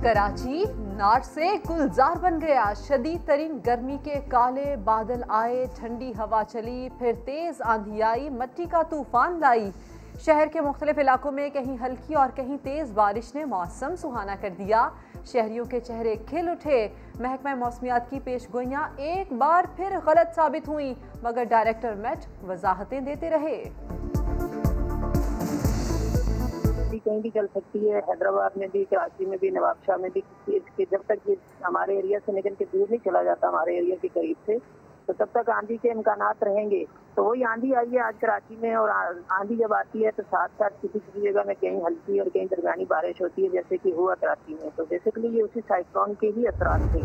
कराची नाट से गुलजार बन गया। शदीद तरीन गर्मी के काले बादल आए, ठंडी हवा चली, फिर तेज आंधी आई, मट्टी का तूफान लाई। शहर के मुख्तलिफ इलाकों में कहीं हल्की और कहीं तेज बारिश ने मौसम सुहाना कर दिया। शहरियों के चेहरे खिल उठे। महकमा मौसमियात की पेशगोइयां एक बार फिर गलत साबित हुई, मगर डायरेक्टर मेट वजाहतें देते रहे। कहीं भी चल सकती है, हैदराबाद में भी, कराची में भी, नवाबशाह में भी। जब तक ये हमारे एरिया से निकल के दूर नहीं चला जाता हमारे एरिया के करीब से, तो तब तक आंधी के इम्कानात रहेंगे। तो वही आंधी आई है आज कराची में, और आंधी जब आती है तो साथ साथ किसी जगह में कहीं हल्की और कहीं दरमियानी बारिश होती है, जैसे कि हुआ कराची में। तो बेसिकली ये उसी साइक्लोन के ही असरात थे।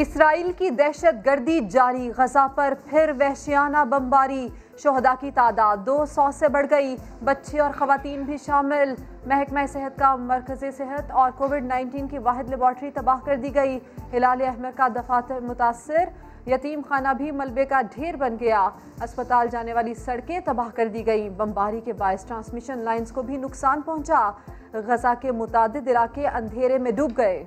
इसराइल की दहशत गर्दी जारी, गजा पर फिर वहशियाना बमबारी। शोहदा की तादाद 200 से बढ़ गई, बच्चे और खवातीन भी शामिल। महकमा सेहत का मरकज़ सेहत और कोविड-19 की वाहिद लेबॉर्ट्री तबाह कर दी गई। हिलाल अहमर का दफातर मुतासर, यतीम खाना भी मलबे का ढेर बन गया। अस्पताल जाने वाली सड़कें तबाह कर दी गई। बमबारी के बायस ट्रांसमिशन लाइन्स को भी नुकसान पहुंचा। गजा के मुतादिद इलाके अंधेरे में डूब गए।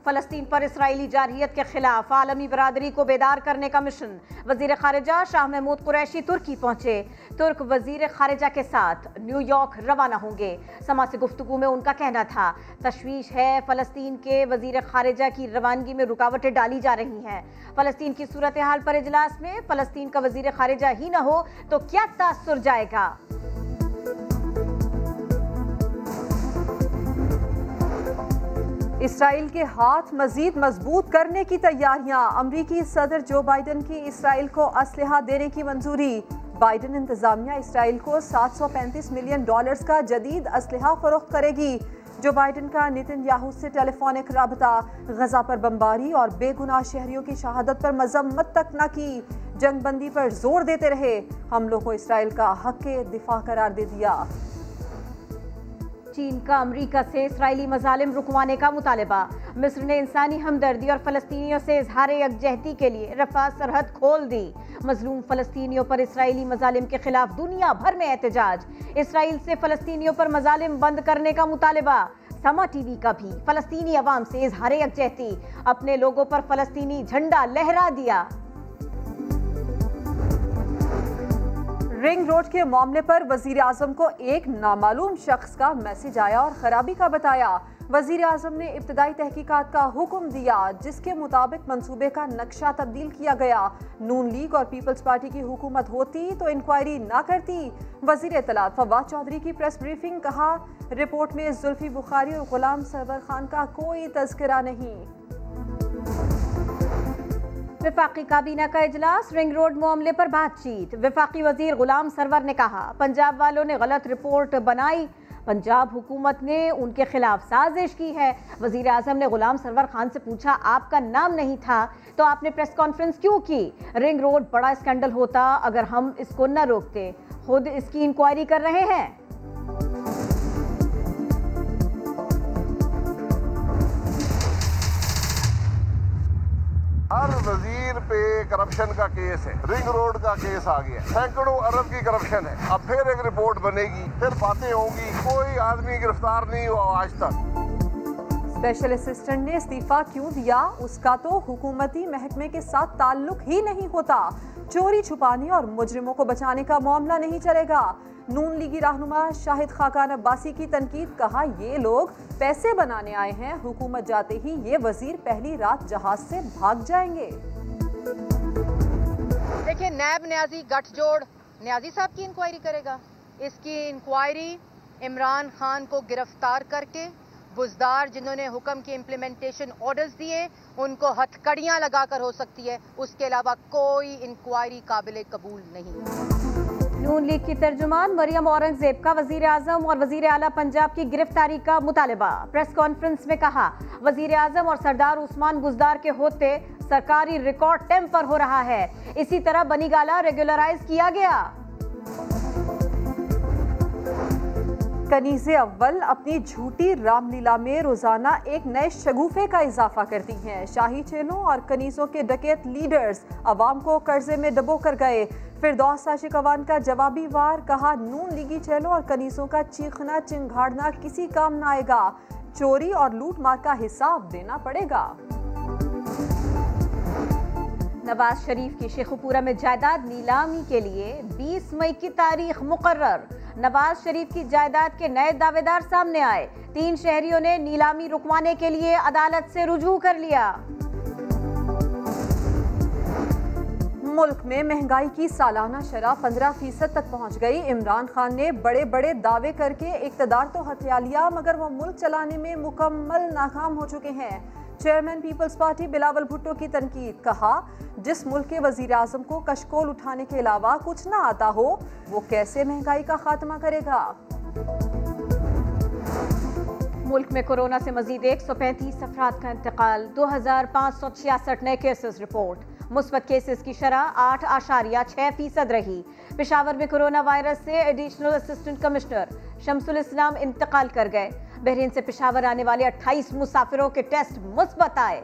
फलस्तीन पर इसराइली जारहियत के खिलाफ आलमी बरादरी को बेदार करने का मिशन। वजीर खारिजा शाह महमूद कुरैशी तुर्की पहुंचे। तुर्क वजीर खारिजा के साथ न्यूयॉर्क रवाना होंगे। समा से गुफ्तगू में उनका कहना था, तशवीश है फलस्तीन के वजीर खारिजा की रवानगी में रुकावटें डाली जा रही हैं। फलस्तीन की सूरत हाल पर इजलास में फलस्तीन का वजीर खारिजा ही न हो तो क्या तासुर जाएगा। इसराइल के हाथ मजीद मजबूत करने की तैयारियां। अमरीकी सदर जो बाइडन की इसराइल को असलहा देने की मंजूरी। बाइडन इंतजामिया इसराइल को $735 मिलियन का जदीद असलहा फरोख्त करेगी। जो बाइडन का नेतन्याहू से टेलीफोनिक राबता। गजा पर बमबारी और बेगुनाह शहरियों की शहादत पर मजम्मत तक न की। जंग बंदी पर जोर देते रहे। हमलों को इसराइल का हक दिफा करार दे दिया। चीन का अमरीका से इसराइली मजालिम रुकवाने का मुतालबा। मिस्र ने इंसानी हमदर्दी और फलस्तीनियों से इजहार यकजहती के लिए रफा सरहद खोल दी। मजलूम फलस्तीनियों पर इसराइली मजालिम के खिलाफ दुनिया भर में एहतजाज। इसराइल से फलस्तीनियों पर मजालिम बंद करने का मुतालबा। समा टीवी का भी फलस्तीनी अवाम से इजहार यकजहती, अपने लोगों पर फलस्तीनी झंडा लहरा दिया। रिंग रोड के मामले पर वजीर आजम को एक नामालूम शख्स का मैसेज आया और खराबी का बताया। वजीर आजम ने इब्तदाई तहकीकात का हुक्म दिया, जिसके मुताबिक मंसूबे का नक्शा तब्दील किया गया। नून लीग और पीपल्स पार्टी की हुकूमत होती तो इंक्वायरी ना करती। वजीर इत्तलात फवाद चौधरी की प्रेस ब्रीफिंग, कहा रिपोर्ट में जुल्फी बुखारी और गुलाम सरवर खान का कोई तज़किरा नहीं। वफाकी काबीना का इजलास, रिंग रोड मामले पर बातचीत। वफाकी वजीर गुलाम सरवर ने कहा, पंजाब वालों ने गलत रिपोर्ट बनाई, पंजाब हुकूमत ने उनके खिलाफ साजिश की है। वजीर आजम ने गुलाम सरवर खान से पूछा, आपका नाम नहीं था तो आपने प्रेस कॉन्फ्रेंस क्यों की? रिंग रोड बड़ा स्कैंडल होता अगर हम इसको न रोकते। खुद इसकी इंक्वायरी कर रहे हैं। हर वजीर पे करप्शन का केस है, रिंग रोड का केस आ गया, सैकड़ों अरब की करप्शन है। अब फिर एक रिपोर्ट बनेगी, फिर बातें होंगी, कोई आदमी गिरफ्तार नहीं हुआ आज तक। स्पेशल असिस्टेंट ने इस्तीफा क्यों दिया? उसका तो हुकूमती महकमे के साथ ताल्लुक ही नहीं होता। चोरी छुपाने और मुजरिमों को बचाने का मामला नहीं चलेगा। नून लीगी रहनुमा शाहिद खाकान अब्बासी की तनकीद, कहा ये लोग पैसे बनाने आए हैं, हुकूमत जाते ही ये वजीर पहली रात जहाज से भाग जाएंगे। देखिए, नैब न्याजी गठजोड़ न्याजी साहब की इंक्वायरी करेगा। इसकी इंक्वायरी इमरान खान को गिरफ्तार करके बुजदार जिन्होंने हुक्म के इम्प्लीमेंटेशन ऑर्डर्स दिए उनको हथकड़ियां लगाकर हो सकती है। उसके अलावा कोई इंक्वायरी काबिल कबूल नहीं। नून लीग की तर्जुमान मरियम औरंगजेब का वजीर आजम और वजीर आला पंजाब की गिरफ्तारी का मुतालबा। प्रेस कॉन्फ्रेंस में कहा, वजीर आजम और सरदार उस्मान गुजदार के होते सरकारी रिकॉर्ड टेम्पर हो रहा है। इसी तरह बनीगाला रेगुलराइज किया गया। कनीज़े अव्वल अपनी झूठी रामलीला में रोजाना एक नए शगुफे का इजाफा करती हैं। शाही चेलों और कनीज़ों के डकैत लीडर्स अवाम को कर्जे में डबो कर गए। फिरदौस आशिकवान का जवाबी वार, कहा नून लीगी चेलों और कनीज़ों का चीखना चिंगाड़ना किसी काम न आएगा। चोरी और लूटमार का हिसाब देना पड़ेगा। नवाज शरीफ की शेखुपुरा में जायदाद नीलामी के लिए 20 मई की तारीख मुकर्रर। नवाज शरीफ की जायदाद के नए दावेदार सामने आए। 3 शहरियों ने नीलामी रुकवाने के लिए अदालत से रुजू कर लिया। मुल्क में महंगाई की सालाना शरह 15% तक पहुंच गई। इमरान खान ने बड़े बड़े दावे करके इक़्तिदार तो हथिया लिया, मगर वो मुल्क चलाने में मुकम्मल नाकाम हो चुके हैं। Chairman peoples party Bilawal Bhutto की तनकीद, कहा जिस मुल्क के वजीर आजम को कशकोल उठाने के अलावा कुछ ना आता हो वो कैसे महंगाई का खात्मा करेगा। मुल्क में कोरोना से मजीद 135 अफराद का इंतकाल। 2566 नए केसेस रिपोर्ट। मुस्बत केसेस की शरह 8.6% रही। पेशावर में कोरोना वायरस से एडिशनल असिस्टेंट कमिश्नर शमसुल इस्लाम इंतकाल कर गए। बहरीन से पेशावर आने वाले 28 मुसाफिरों के टेस्ट मुस्बत आए।